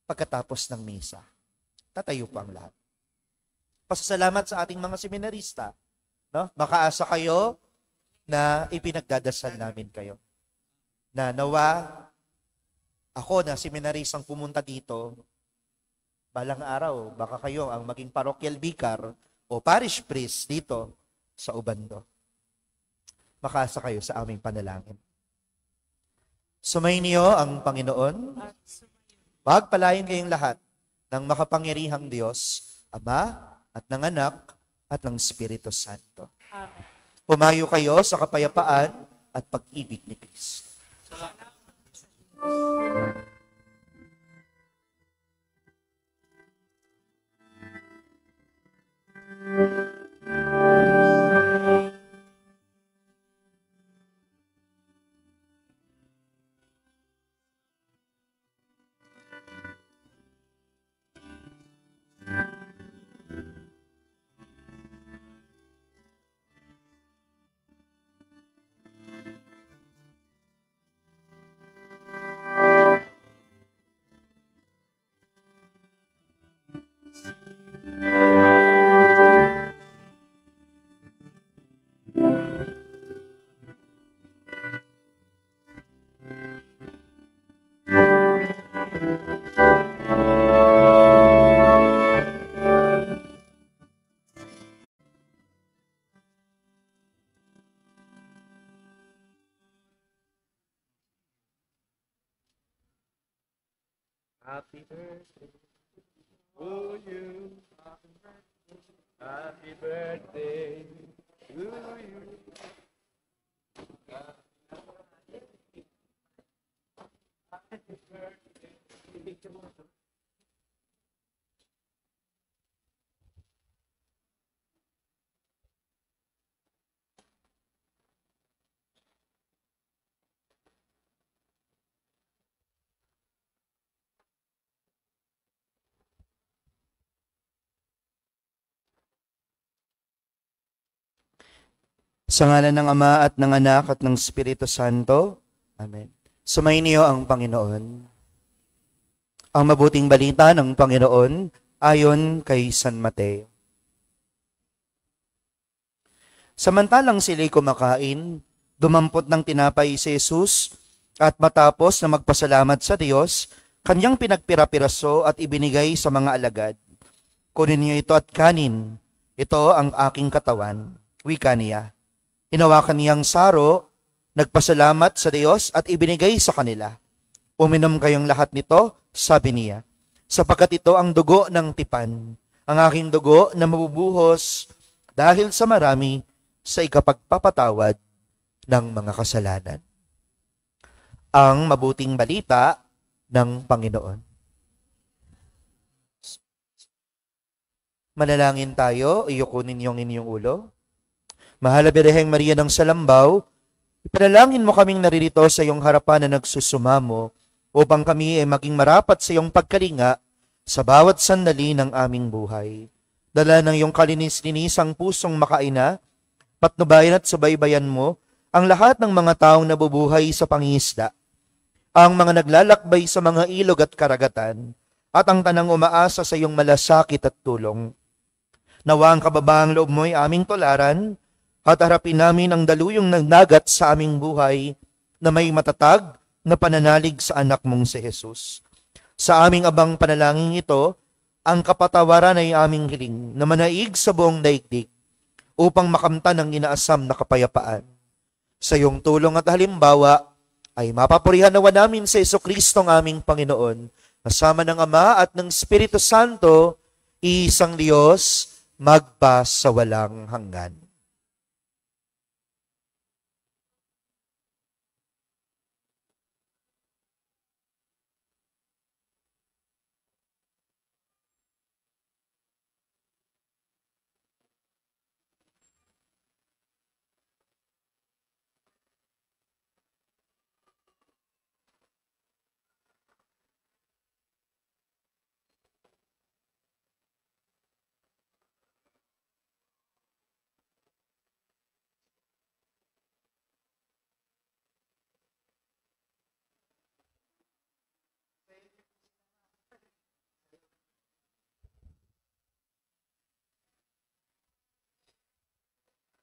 pagkatapos ng misa. Tatayo po ang lahat. Pasasalamat sa ating mga seminarista. No? Makaasa kayo na ipinagdadasal namin kayo. Na nawa, ako na seminaristang pumunta dito, balang araw, baka kayo ang maging parochial vicar o parish priest dito sa Ubando. Makaasa kayo sa aming panalangin. Sumainyo ang Panginoon. Pagpalain kayong lahat ng makapangyarihang Diyos, Ama at ng Anak at ng Espiritu Santo. Amen. Pumayo kayo sa kapayapaan at pag-ibig ni Kristo. Happy birthday to you. Sa ngalan ng Ama at ng Anak at ng Espiritu Santo. Amen. Sumayin niyo ang Panginoon. Ang mabuting balita ng Panginoon ayon kay San Mateo. Samantalang sila'y kumakain, dumampot ng tinapay si Jesus at matapos na magpasalamat sa Diyos, kanyang pinagpira-piraso at ibinigay sa mga alagad. Kunin niyo ito at kanin. Ito ang aking katawan. Wika niya. Hinawakan niyang saro, nagpasalamat sa Diyos at ibinigay sa kanila. Uminom kayong lahat nito, sabi niya, sapagkat ito ang dugo ng tipan, ang aking dugo na mabubuhos dahil sa marami sa ikapagpapatawad ng mga kasalanan. Ang mabuting balita ng Panginoon. Manalangin tayo, iyukunin yung inyong ulo. Mahal na Birheng Maria ng Salambaw, ipanalangin mo kaming naririto sa iyong harapan na nagsusumamo upang kami ay maging marapat sa iyong pagkalinga sa bawat sandali ng aming buhay. Dala ng iyong kalinis-linisang pusong makaina, patnubayan at subaybayan mo ang lahat ng mga taong nabubuhay sa pangingisda, ang mga naglalakbay sa mga ilog at karagatan, at ang tanang umaasa sa iyong malasakit at tulong. Nawa ang kababaang loob mo ay aming tularan, at harapin namin ang daluyong nagnagat sa aming buhay na may matatag na pananalig sa anak mong si Jesus. Sa aming abang panalangin ito, ang kapatawaran ay aming hiling na manaig sa buong daigdig upang makamtan ang inaasam na kapayapaan. Sa iyong tulong at halimbawa ay mapapurihan nawa namin sa Jesucristo ang aming Panginoon, kasama ng Ama at ng Espiritu Santo, isang Diyos, magpa sa walang hanggan.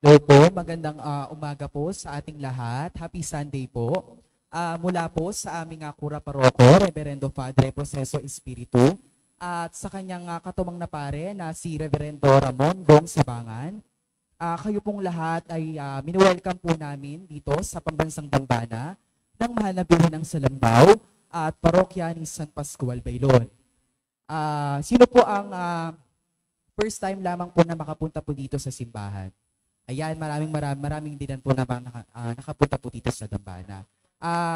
Hello po, magandang umaga po sa ating lahat. Happy Sunday po. Mula po sa aming Kura Paroko, Reverendo Padre Proceso Espiritu, at sa kanyang katumang na pare na si Reverendo Ramon Gong Sabangan. Kayo pong lahat ay minwelcome po namin dito sa Pambansang Dambana ng Mahal na Birhen ng Salambaw at Parokya ni San Pascual Baylon. Sino po ang first time lamang po na makapunta po dito sa simbahan? Ayan, maraming din po na nakapunta po dito sa Dambana.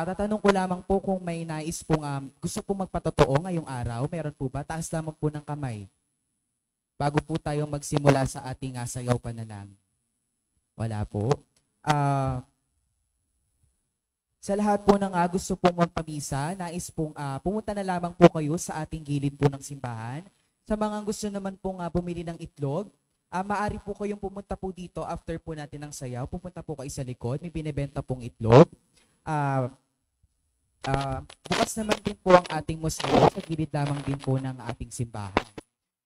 Tatanong ko lamang po kung may nais pong gusto pong magpatotoo ngayong araw. Meron po ba? Taas lamang po ng kamay. Bago po tayo magsimula sa ating sayaw panalangin. Wala po. Sa lahat po ng gusto pong magpamisa, nais pong pumunta na lamang po kayo sa ating gilid po ng simbahan. Sa mga gusto naman pong bumili ng itlog, maaari po kayong pumunta po dito after po natin ng sayaw. Pupunta po kayo sa likod. May binibenta pong itlog. Bukas naman din po ang ating museo sa gilid lamang din po ng ating simbahan.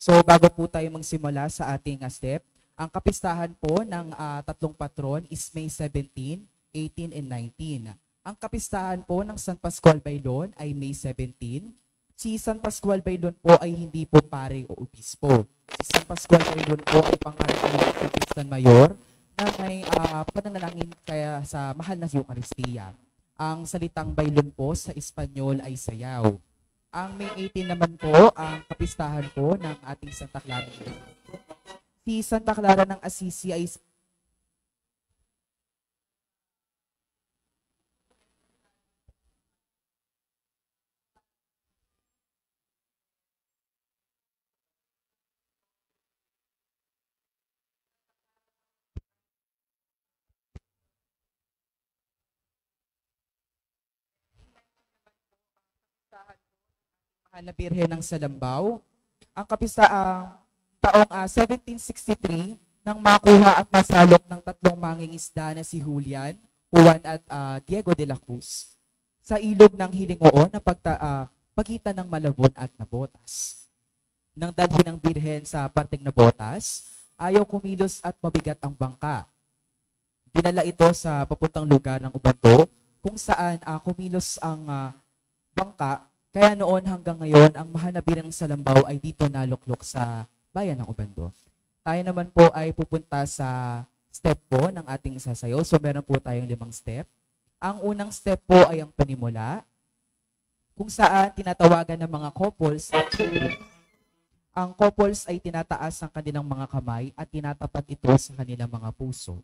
So bago po tayo magsimula sa ating step, ang kapistahan po ng tatlong patron is May 17, 18, and 19. Ang kapistahan po ng San Pascual Baylon ay May 17. Si San Pascual Baylon po ay hindi po pare o obispo. Si San Pascual Baylon po ay pangalan ng Kristan Mayor na may pananalangin kaya sa mahal na Eucharistia. Ang salitang Baylon po sa Espanyol ay sayaw. Ang May 18 naman po ang kapistahan po ng ating Santa Clara. Si Santa Clara ng Assisi ay mahal na Birhen ng Salambaw. Ang kapistaang taong 1763 nang makuha at masalok ng tatlong mangingisda na si Julian, Juan at Diego de la Cruz sa ilog ng Hilingoon na pagitan ng Malabon at Nabotas. Nang dalhin ng Birhen sa parteng Nabotas, ayaw kumilos at mabigat ang bangka. Dinala ito sa papuntang lugar ng Ubanto kung saan kumilos ang bangka. Kaya noon hanggang ngayon, ang mahal na Birhen ng Salambaw ay dito naluklok sa bayan ng Ubanto. Tayo naman po ay pupunta sa step po ng ating sasayaw. So meron po tayong 5 step. Ang unang step po ay ang panimula, kung saan tinatawagan ng mga couples. Ang couples ay tinataas ang kanilang mga kamay at tinatapat ito sa kanilang mga puso.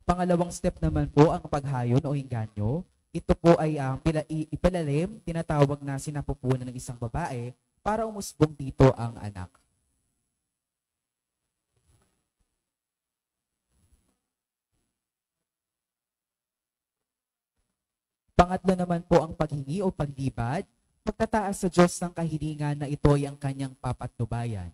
Pangalawang step naman po ang paghayon o engganyo. Ito po ay ipalalim, tinatawag na sinapupunan ng isang babae para umusbong dito ang anak. Pangatlo naman po ang paghingi o paglibad, pagtataas sa Diyos ng kahilingan na ito ay ang kanyang papatnubayan.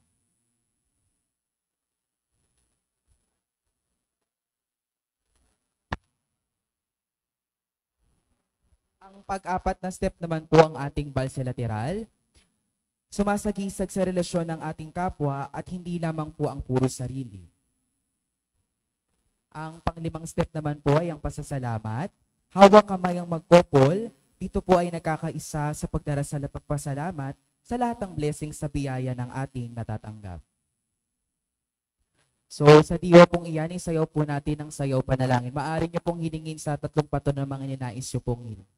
Ang pag-apat na step naman po ang ating valse lateral. Sumasagisag sa relasyon ng ating kapwa at hindi lamang po ang puro sarili. Ang panglimang step naman po ay ang pasasalamat. Hawak kamay ang magkopol. Dito po ay nagkakaisa sa pagdarasal at pagpasalamat sa lahat ng blessings sa biyaya ng ating natatanggap. So sa diwa pong iyan, isayaw po natin ang sayaw panalangin. Maaari niyo pong hilingin sa 3 pato ng mga ninais niyo pong hiling.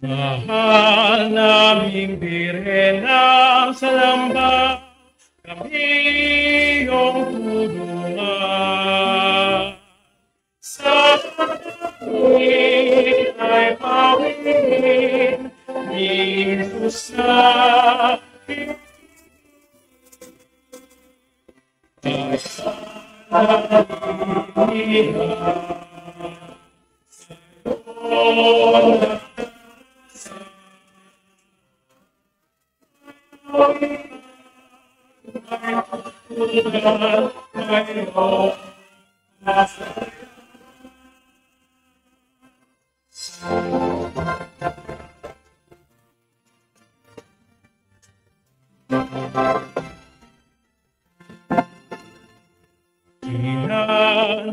Mahal naming Birhen ng Salamba, kami iyong tulungan. Sa tuwing ay pawin ni Jesus na ay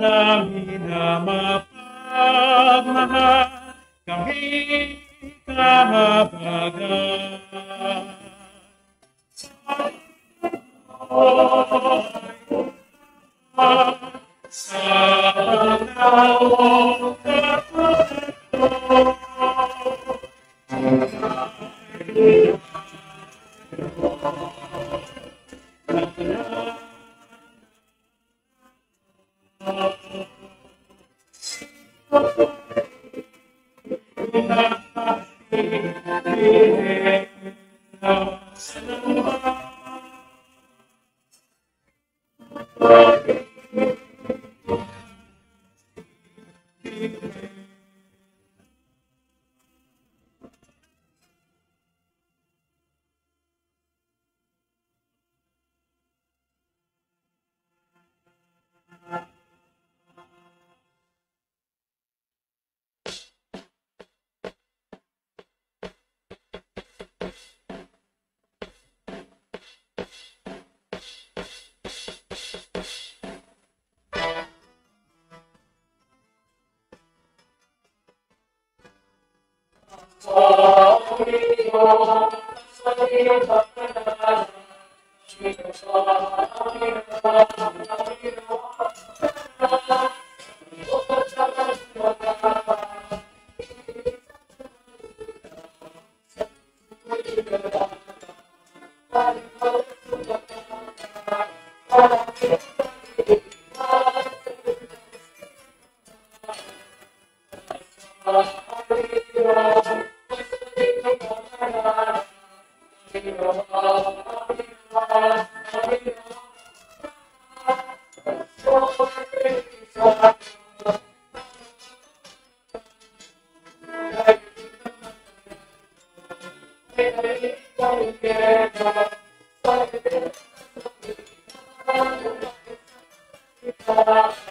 namin na mapagmahal, kami kahabagan. Sa pagkaong Thank you.